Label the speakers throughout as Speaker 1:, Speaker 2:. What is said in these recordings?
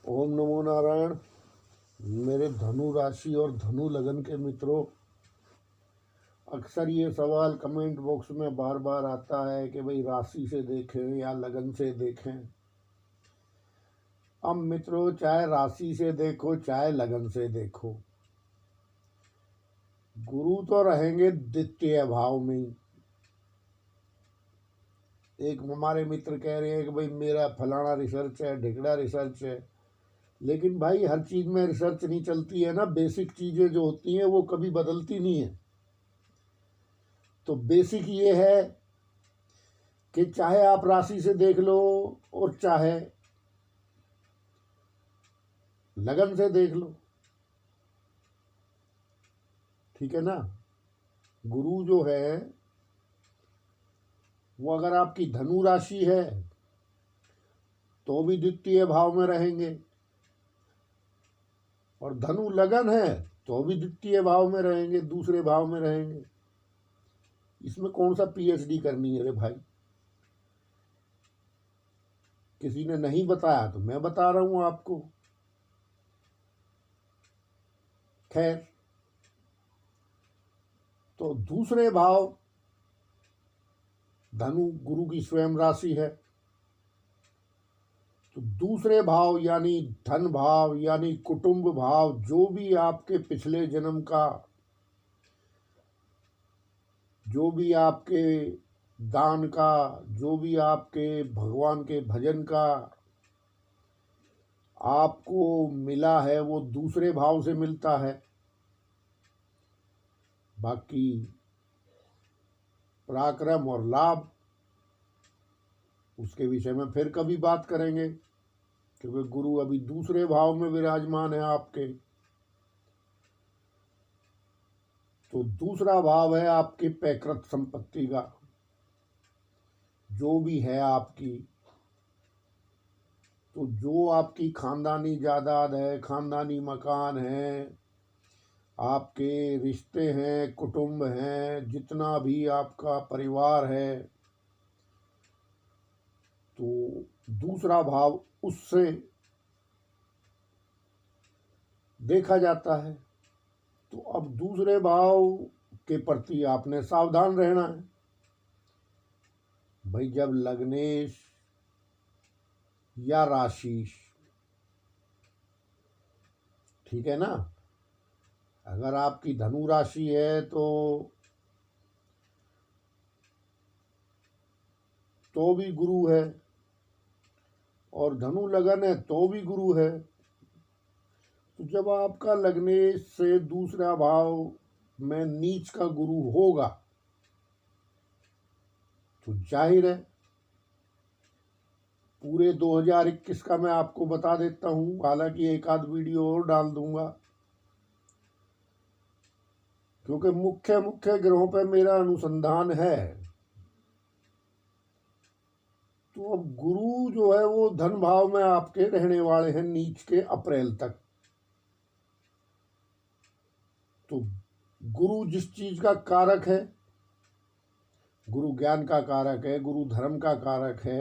Speaker 1: ओम नमो नारायण। मेरे धनु राशि और धनु लगन के मित्रों, अक्सर ये सवाल कमेंट बॉक्स में बार बार आता है कि भाई राशि से देखें या लगन से देखें। अब मित्रों, चाहे राशि से देखो चाहे लगन से देखो, गुरु तो रहेंगे द्वितीय भाव में ही। एक हमारे मित्र कह रहे हैं कि भाई मेरा फलाना रिसर्च है, ढिकड़ा रिसर्च है, लेकिन भाई हर चीज में रिसर्च नहीं चलती है ना। बेसिक चीजें जो होती हैं वो कभी बदलती नहीं है। तो बेसिक ये है कि चाहे आप राशि से देख लो और चाहे लगन से देख लो, ठीक है ना। गुरु जो है वो अगर आपकी धनु राशि है तो भी द्वितीय भाव में रहेंगे, और धनु लगन है तो भी द्वितीय भाव में रहेंगे, दूसरे भाव में रहेंगे। इसमें कौन सा पीएचडी करनी है रे भाई। किसी ने नहीं बताया तो मैं बता रहा हूं आपको। खैर, तो दूसरे भाव, धनु गुरु की स्वयं राशि है, तो दूसरे भाव यानी धन भाव यानी कुटुंब भाव, जो भी आपके पिछले जन्म का, जो भी आपके दान का, जो भी आपके भगवान के भजन का आपको मिला है, वो दूसरे भाव से मिलता है। बाकी पराक्रम और लाभ, उसके विषय में फिर कभी बात करेंगे, क्योंकि गुरु अभी दूसरे भाव में विराजमान है आपके। तो दूसरा भाव है आपकी पैकृत संपत्ति का, जो भी है आपकी। तो जो आपकी खानदानी जायदाद है, खानदानी मकान है, आपके रिश्ते हैं, कुटुंब हैं, जितना भी आपका परिवार है, तो दूसरा भाव उससे देखा जाता है। तो अब दूसरे भाव के प्रति आपने सावधान रहना है भाई। जब लग्नेश या राशिश, ठीक है ना, अगर आपकी धनु राशि है तो भी गुरु है, और धनु लगन है तो भी गुरु है। तो जब आपका लग्नेश से दूसरा भाव में नीच का गुरु होगा तो जाहिर है, पूरे 2021 का मैं आपको बता देता हूं, हालांकि एक आध वीडियो और डाल दूंगा, क्योंकि मुख्य मुख्य ग्रहों पर मेरा अनुसंधान है। तो अब गुरु जो है वो धन भाव में आपके रहने वाले हैं नीच के अप्रैल तक। तो गुरु जिस चीज का कारक है, गुरु ज्ञान का कारक है, गुरु धर्म का कारक है,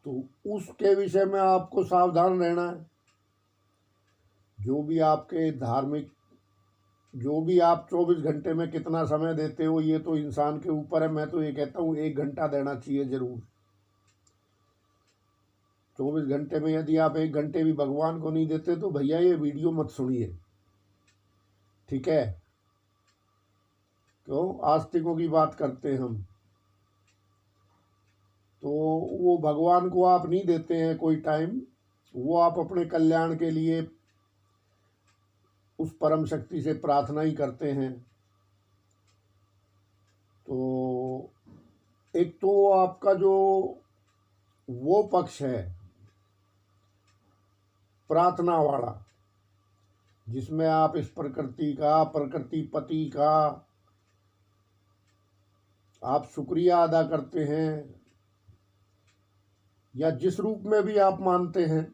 Speaker 1: तो उसके विषय में आपको सावधान रहना है। जो भी आपके धार्मिक, जो भी आप 24 घंटे में कितना समय देते हो, ये तो इंसान के ऊपर है। मैं तो ये कहता हूँ 1 घंटा देना चाहिए जरूर। 24 घंटे में यदि आप 1 घंटे भी भगवान को नहीं देते तो भैया ये वीडियो मत सुनिए, ठीक है। क्यों, आस्तिकों की बात करते हैं हम, तो वो भगवान को आप नहीं देते हैं कोई टाइम, वो आप अपने कल्याण के लिए उस परम शक्ति से प्रार्थना ही करते हैं। तो एक तो आपका जो वो पक्ष है प्रार्थना वाला, जिसमें आप इस प्रकृति का, प्रकृति पति का आप शुक्रिया अदा करते हैं, या जिस रूप में भी आप मानते हैं,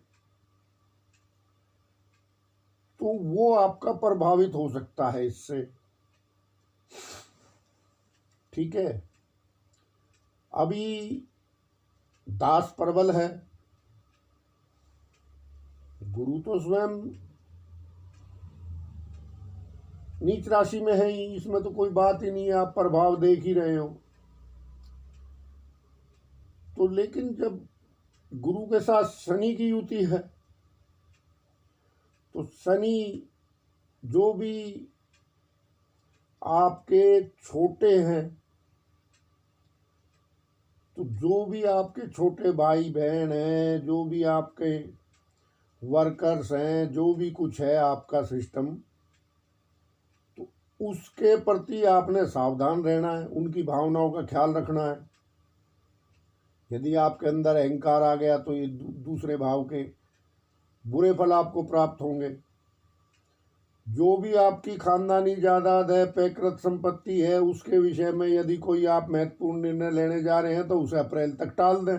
Speaker 1: तो वो आपका प्रभावित हो सकता है इससे, ठीक है। अभी दास प्रबल है, गुरु तो स्वयं नीच राशि में है ही, इसमें तो कोई बात ही नहीं है, आप प्रभाव देख ही रहे हो। तो लेकिन जब गुरु के साथ शनि की युति है, तो शनि जो भी आपके छोटे हैं, तो जो भी आपके छोटे भाई बहन हैं, जो भी आपके वर्कर्स हैं, जो भी कुछ है आपका सिस्टम, तो उसके प्रति आपने सावधान रहना है, उनकी भावनाओं का ख्याल रखना है। यदि आपके अंदर अहंकार आ गया तो ये दूसरे भाव के बुरे फल आपको प्राप्त होंगे। जो भी आपकी खानदानी जायदाद है, पैकृत संपत्ति है, उसके विषय में यदि कोई आप महत्वपूर्ण निर्णय लेने जा रहे हैं तो उसे अप्रैल तक टाल दें।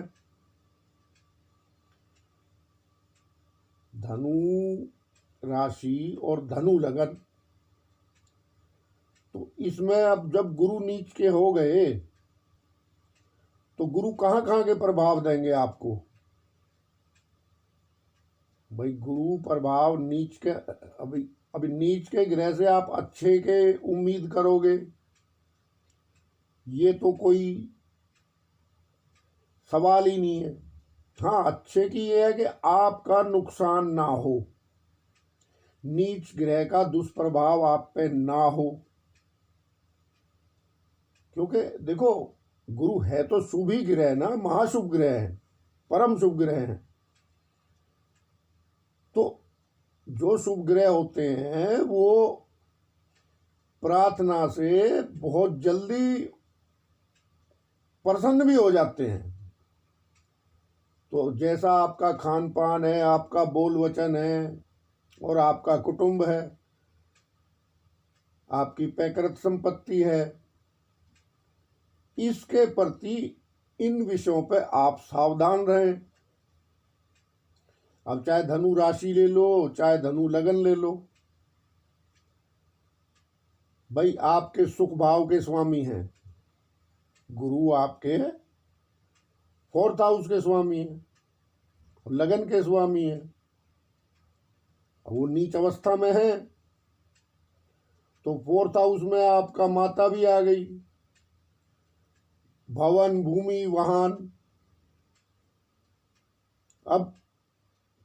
Speaker 1: धनु राशि और धनु लगन, तो इसमें अब जब गुरु नीच के हो गए तो गुरु कहाँ कहाँ के प्रभाव देंगे आपको? भाई गुरु प्रभाव नीच के, अभी नीच के ग्रह से आप अच्छे के उम्मीद करोगे, ये तो कोई सवाल ही नहीं है। हाँ, अच्छे की ये है कि आपका नुकसान ना हो, नीच ग्रह का दुष्प्रभाव आप पे ना हो। क्योंकि देखो, गुरु है तो शुभ ही ग्रह ना, महाशुभ ग्रह है, परम शुभ ग्रह है। तो जो शुभ ग्रह होते हैं वो प्रार्थना से बहुत जल्दी प्रसन्न भी हो जाते हैं। तो जैसा आपका खान पान है, आपका बोल वचन है, और आपका कुटुंब है, आपकी पैकृत संपत्ति है, इसके प्रति इन विषयों पे आप सावधान रहें। अब चाहे धनु राशि ले लो, चाहे धनु लगन ले लो, भाई आपके सुख भाव के स्वामी हैं गुरु, आपके 4th हाउस के स्वामी हैं, लगन के स्वामी हैं। वो नीच अवस्था में है तो 4th हाउस में आपका माता भी आ गई, भवन, भूमि, वाहन। अब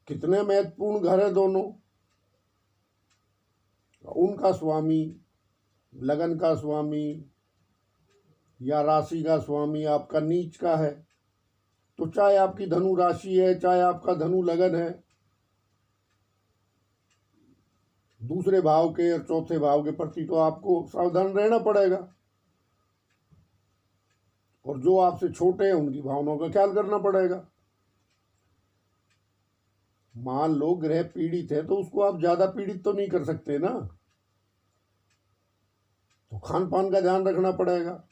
Speaker 1: कितने महत्वपूर्ण घर है दोनों, उनका स्वामी, लगन का स्वामी या राशि का स्वामी आपका नीच का है। तो चाहे आपकी धनु राशि है, चाहे आपका धनु लगन है, दूसरे भाव के और चौथे भाव के प्रति तो आपको सावधान रहना पड़ेगा, और जो आपसे छोटे हैं उनकी भावनाओं का ख्याल करना पड़ेगा। मान लो ग्रह पीड़ित है तो उसको आप ज्यादा पीड़ित तो नहीं कर सकते ना, तो खान पान का ध्यान रखना पड़ेगा।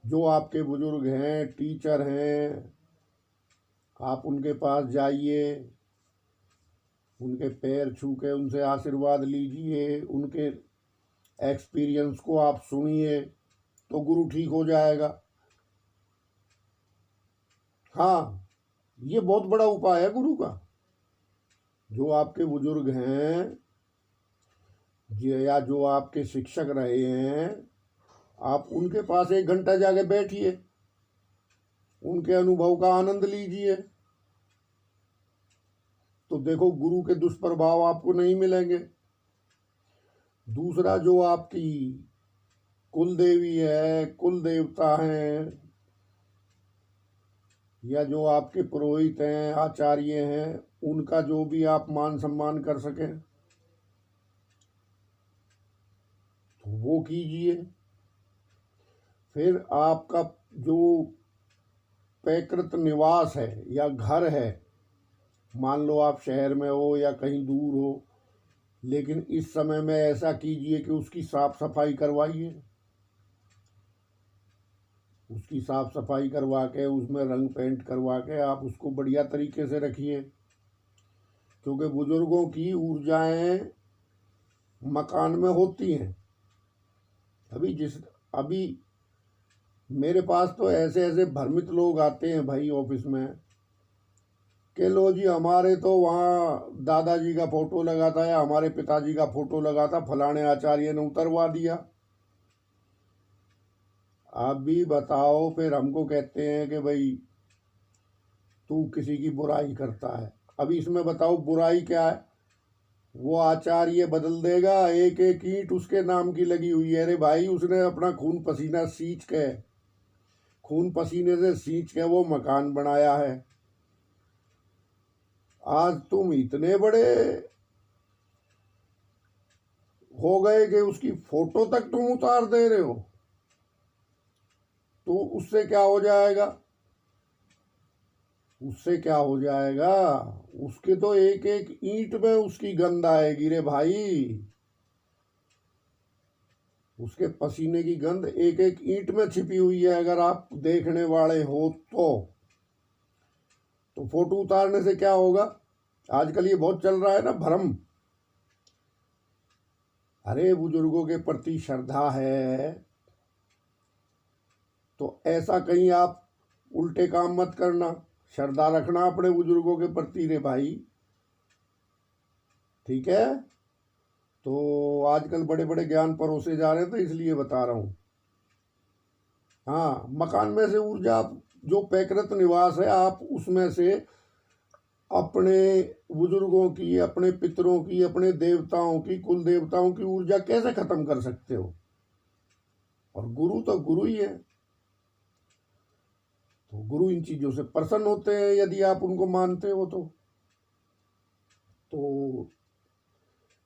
Speaker 1: जो आपके बुजुर्ग हैं, टीचर हैं, आप उनके पास जाइए, उनके पैर छू के उनसे आशीर्वाद लीजिए, उनके एक्सपीरियंस को आप सुनिए, तो गुरु ठीक हो जाएगा। हाँ, ये बहुत बड़ा उपाय है गुरु का। जो आपके बुजुर्ग हैं या जो आपके शिक्षक रहे हैं, आप उनके पास 1 घंटा जाके बैठिए, उनके अनुभव का आनंद लीजिए, तो देखो गुरु के दुष्प्रभाव आपको नहीं मिलेंगे। दूसरा, जो आपकी कुल देवी है, कुल देवता हैं, या जो आपके पुरोहित हैं, आचार्य हैं, उनका जो भी आप मान सम्मान कर सकें तो वो कीजिए। फिर आपका जो पैकृत निवास है या घर है, मान लो आप शहर में हो या कहीं दूर हो, लेकिन इस समय में ऐसा कीजिए कि उसकी साफ सफाई करवाइए, उसकी साफ सफाई करवा के उसमें रंग पेंट करवा के आप उसको बढ़िया तरीके से रखिए। क्योंकि बुजुर्गों की ऊर्जाएं मकान में होती हैं। अभी मेरे पास तो ऐसे ऐसे भ्रमित लोग आते हैं भाई ऑफिस में, कि लो जी हमारे तो वहाँ दादाजी का फोटो लगा था या हमारे पिताजी का फोटो लगा था, फलाने आचार्य ने उतरवा दिया। आप भी बताओ, फिर हमको कहते हैं कि भाई तू किसी की बुराई करता है। अभी इसमें बताओ बुराई क्या है? वो आचार्य बदल देगा, एक एक ईंट उसके नाम की लगी हुई है। अरे भाई उसने अपना खून पसीने से सींच के वो मकान बनाया है। आज तुम इतने बड़े हो गए कि उसकी फोटो तक तुम उतार दे रहे हो, तो उससे क्या हो जाएगा? उससे क्या हो जाएगा? उसके तो एक एक ईंट में उसकी गंध आएगी रे भाई। उसके पसीने की गंध एक एक ईंट में छिपी हुई है। अगर आप देखने वाले हो तो फोटो उतारने से क्या होगा? आजकल ये बहुत चल रहा है ना भ्रम। अरे बुजुर्गों के प्रति श्रद्धा है तो ऐसा कहीं आप उल्टे काम मत करना। श्रद्धा रखना अपने बुजुर्गों के प्रति रे भाई, ठीक है? तो आजकल बड़े बड़े ज्ञान परोसे जा रहे हैं, तो इसलिए बता रहा हूँ। हाँ, मकान में से ऊर्जा जो पैकृत निवास है, आप उसमें से अपने बुजुर्गों की, अपने पितरों की, अपने देवताओं की, कुल देवताओं की ऊर्जा कैसे खत्म कर सकते हो? और गुरु तो गुरु ही है, तो गुरु इन चीजों से प्रसन्न होते हैं यदि आप उनको मानते हो तो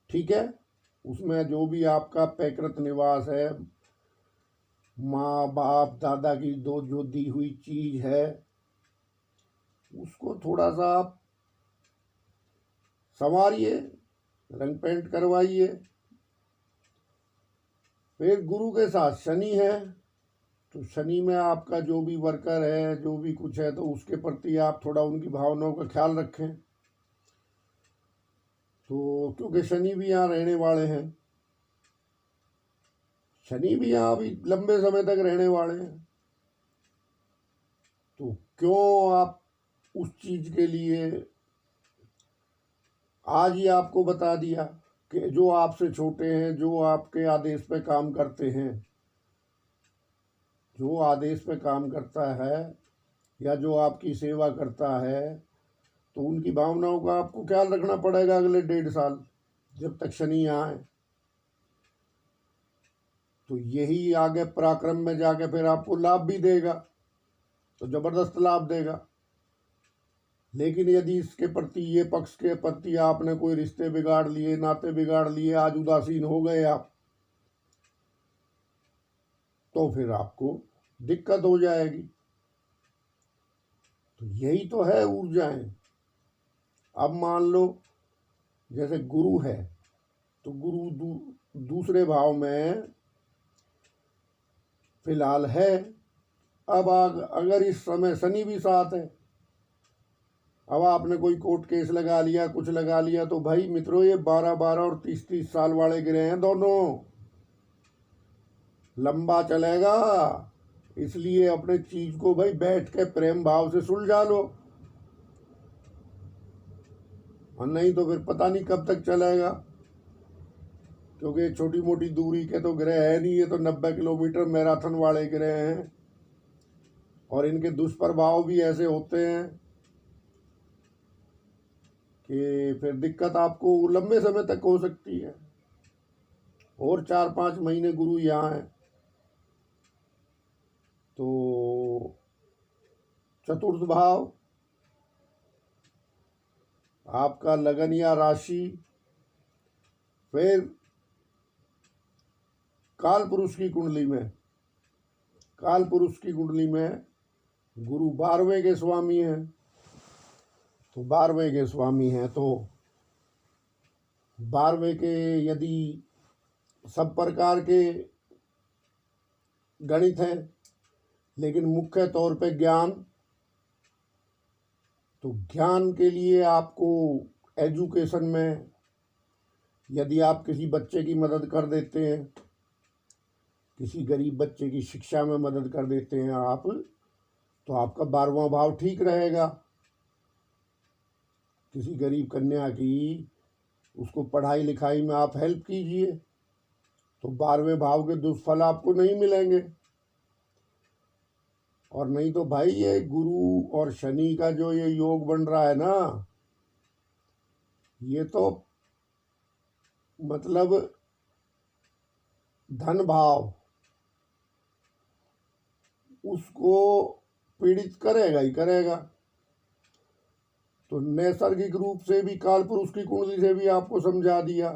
Speaker 1: ठीक है। उसमें जो भी आपका पैकृत निवास है, माँ बाप दादा की दो जो दी हुई चीज है, उसको थोड़ा सा आप संवारिए, रंग पेंट करवाइए। फिर गुरु के साथ शनि है, तो शनि में आपका जो भी वर्कर है, जो भी कुछ है, तो उसके प्रति आप थोड़ा उनकी भावनाओं का ख्याल रखें। तो क्योंकि शनि भी यहाँ रहने वाले हैं, शनि भी यहाँ अभी लंबे समय तक रहने वाले हैं, तो क्यों आप उस चीज के लिए आज ही आपको बता दिया कि जो आपसे छोटे हैं, जो आपके आदेश पे काम करते हैं, जो आदेश पे काम करता है या जो आपकी सेवा करता है, तो उनकी भावनाओं का आपको ख्याल रखना पड़ेगा अगले 1.5 साल, जब तक शनि आए। तो यही आगे पराक्रम में जाके फिर आपको लाभ भी देगा, तो जबरदस्त लाभ देगा। लेकिन यदि इसके प्रति, ये पक्ष के प्रति आपने कोई रिश्ते बिगाड़ लिए, नाते बिगाड़ लिए, आज उदासीन हो गए आप, तो फिर आपको दिक्कत हो जाएगी। तो यही तो है ऊर्जाएं। अब मान लो जैसे गुरु है, तो गुरु दूसरे भाव में फिलहाल है। अब अगर इस समय शनि भी साथ है, अब आपने कोई कोर्ट केस लगा लिया, कुछ लगा लिया, तो भाई मित्रों ये 12-12 और 30-30 साल वाले गिरे हैं दोनों, लंबा चलेगा। इसलिए अपने चीज को भाई बैठ के प्रेम भाव से सुलझा लो, और नहीं तो फिर पता नहीं कब तक चलेगा। क्योंकि छोटी मोटी दूरी के तो ग्रह है नहीं, ये तो 90 किलोमीटर मैराथन वाले ग्रह हैं, और इनके दुष्प्रभाव भी ऐसे होते हैं कि फिर दिक्कत आपको लंबे समय तक हो सकती है। और 4-5 महीने गुरु यहाँ है, तो चतुर्थ भाव आपका लगन या राशि, फिर काल पुरुष की कुंडली में गुरु 12वें के स्वामी हैं, तो 12वें के स्वामी हैं, तो 12वें के यदि सब प्रकार के गणित हैं, लेकिन मुख्य तौर पे ज्ञान, तो ज्ञान के लिए आपको एजुकेशन में यदि आप किसी बच्चे की मदद कर देते हैं, किसी गरीब बच्चे की शिक्षा में मदद कर देते हैं आप, तो आपका 12वां भाव ठीक रहेगा। किसी गरीब कन्या की, उसको पढ़ाई लिखाई में आप हेल्प कीजिए, तो 12वें भाव के दुष्फल आपको नहीं मिलेंगे। और नहीं तो भाई ये गुरु और शनि का जो ये योग बन रहा है ना, ये तो मतलब धन भाव उसको पीड़ित करेगा ही करेगा। तो नैसर्गिक रूप से भी काल पुरुष की कुंडली से भी आपको समझा दिया।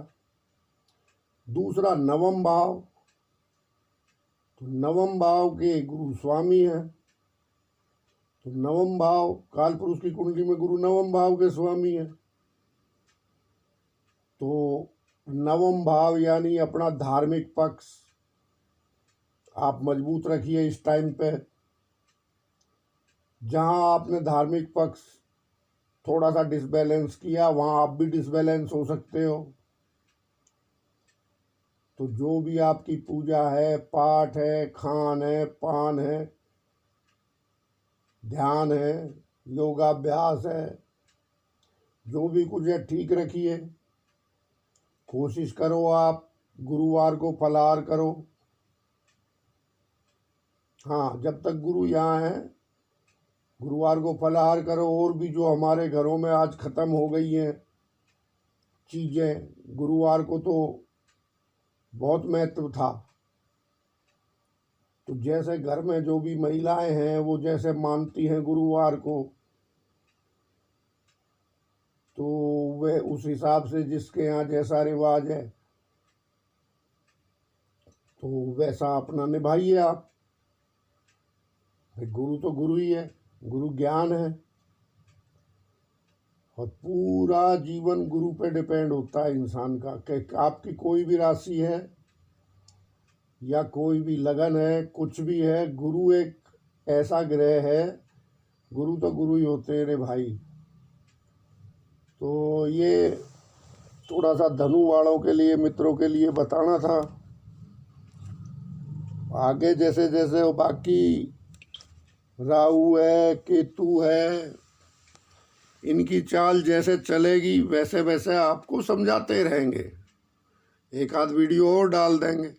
Speaker 1: दूसरा नवम भाव, तो नवम भाव के गुरु स्वामी हैं, तो नवम भाव काल पुरुष की कुंडली में गुरु नवम भाव के स्वामी हैं। तो नवम भाव यानी अपना धार्मिक पक्ष आप मजबूत रखिए इस टाइम पे। जहां आपने धार्मिक पक्ष थोड़ा सा डिसबैलेंस किया, वहां आप भी डिसबैलेंस हो सकते हो। तो जो भी आपकी पूजा है, पाठ है, खान है, पान है, ध्यान है, योगाभ्यास है, जो भी कुछ है ठीक रखिए। कोशिश करो आप गुरुवार को फलाहार करो। हाँ, जब तक गुरु यहाँ है गुरुवार को फलाहार करो। और भी जो हमारे घरों में आज ख़त्म हो गई हैं चीज़ें, गुरुवार को तो बहुत महत्व था। तो जैसे घर में जो भी महिलाएं हैं वो जैसे मानती हैं गुरुवार को, तो वे उस हिसाब से जिसके यहाँ जैसा रिवाज है तो वैसा अपना निभाइए आप। गुरु तो गुरु ही है, गुरु ज्ञान है, और पूरा जीवन गुरु पे डिपेंड होता है इंसान का। कि आपकी कोई भी राशि है या कोई भी लगन है, कुछ भी है, गुरु एक ऐसा ग्रह है, गुरु तो गुरु ही होते हैं रे भाई। तो ये थोड़ा सा धनु वालों के लिए, मित्रों के लिए बताना था। आगे जैसे जैसे वो बाकी राहु है, केतु है, इनकी चाल जैसे चलेगी वैसे वैसे आपको समझाते रहेंगे, एक आध वीडियो और डाल देंगे।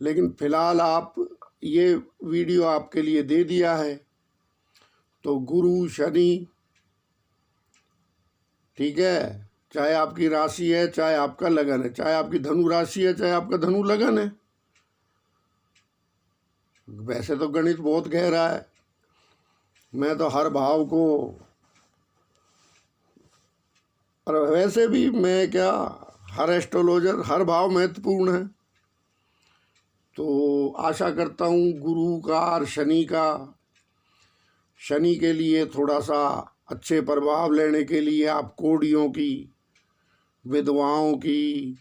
Speaker 1: लेकिन फिलहाल आप ये वीडियो आपके लिए दे दिया है। तो गुरु शनि, ठीक है, चाहे आपकी राशि है, चाहे आपका लगन है, चाहे आपकी धनु राशि है, चाहे आपका धनु लगन है। वैसे तो गणित बहुत गहरा है, मैं तो हर भाव को, और वैसे भी मैं क्या, हर एस्ट्रोलॉजर, हर भाव महत्वपूर्ण है। तो आशा करता हूँ गुरु का और शनि का, शनि के लिए थोड़ा सा अच्छे प्रभाव लेने के लिए आप कोड़ियों की, विधवाओं की,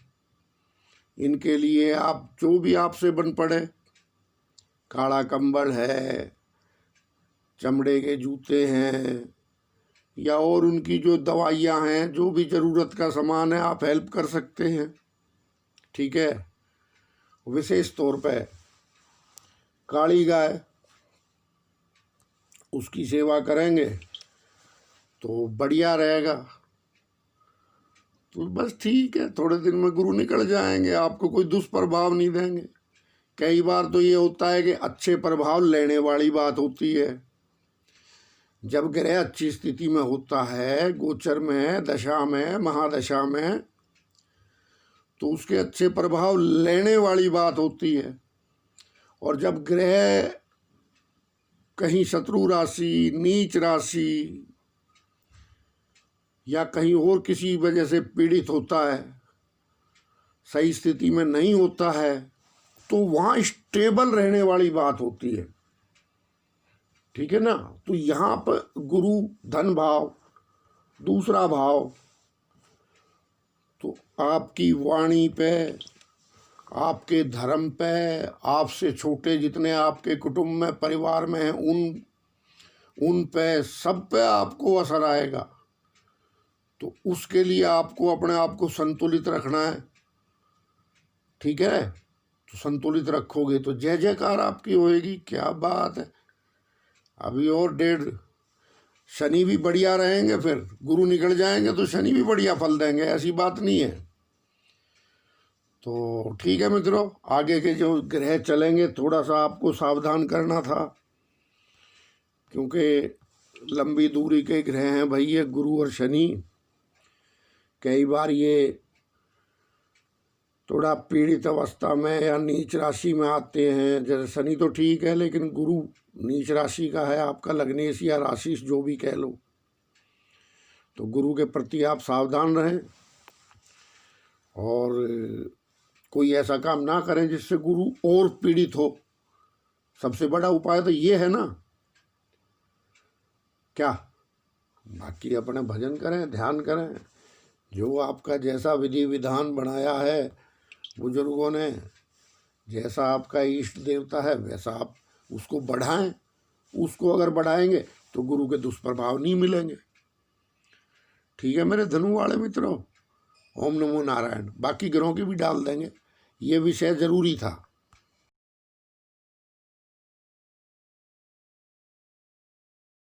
Speaker 1: इनके लिए आप जो भी आपसे बन पड़े, काला कंबल है, चमड़े के जूते हैं, या और उनकी जो दवाइयाँ हैं, जो भी ज़रूरत का सामान है आप हेल्प कर सकते हैं, ठीक है। विशेष तौर पे काली गाय, उसकी सेवा करेंगे तो बढ़िया रहेगा। तो बस ठीक है, थोड़े दिन में गुरु निकल जाएंगे, आपको कोई दुष्प्रभाव नहीं देंगे। कई बार तो ये होता है कि अच्छे प्रभाव लेने वाली बात होती है। जब ग्रह अच्छी स्थिति में होता है, गोचर में, दशा में, महादशा में, तो उसके अच्छे प्रभाव लेने वाली बात होती है। और जब ग्रह कहीं शत्रु राशि, नीच राशि, या कहीं और किसी वजह से पीड़ित होता है, सही स्थिति में नहीं होता है, तो वहाँ स्टेबल रहने वाली बात होती है, ठीक है ना। तो यहाँ पर गुरु धन भाव, दूसरा भाव, तो आपकी वाणी पे, आपके धर्म पे, आपसे छोटे जितने आपके कुटुंब में, परिवार में हैं, उन पे, सब पे आपको असर आएगा। तो उसके लिए आपको अपने आप को संतुलित रखना है, ठीक है। तो संतुलित रखोगे तो जय जयकार आपकी होएगी। क्या बात है। अभी और 1.5 शनि भी बढ़िया रहेंगे, फिर गुरु निकल जाएंगे तो शनि भी बढ़िया फल देंगे, ऐसी बात नहीं है। तो ठीक है मित्रों, आगे के जो ग्रह चलेंगे थोड़ा सा आपको सावधान करना था, क्योंकि लंबी दूरी के ग्रह हैं भाई ये गुरु और शनि। कई बार ये थोड़ा पीड़ित अवस्था में या नीच राशि में आते हैं। जैसे शनि तो ठीक है, लेकिन गुरु नीच राशि का है आपका, लग्नेश या राशिश जो भी कह लो। तो गुरु के प्रति आप सावधान रहें और कोई ऐसा काम ना करें जिससे गुरु और पीड़ित हो। सबसे बड़ा उपाय तो ये है ना, क्या? बाकी अपने भजन करें, ध्यान करें, जो आपका जैसा विधि विधान बनाया है बुजुर्गों ने, जैसा आपका इष्ट देवता है वैसा आप उसको बढ़ाएं। उसको अगर बढ़ाएंगे तो गुरु के दुष्प्रभाव नहीं मिलेंगे। ठीक है मेरे धनु वाले मित्रों, ओम नमो नारायण। बाकी ग्रहों की भी डाल देंगे, ये विषय जरूरी था।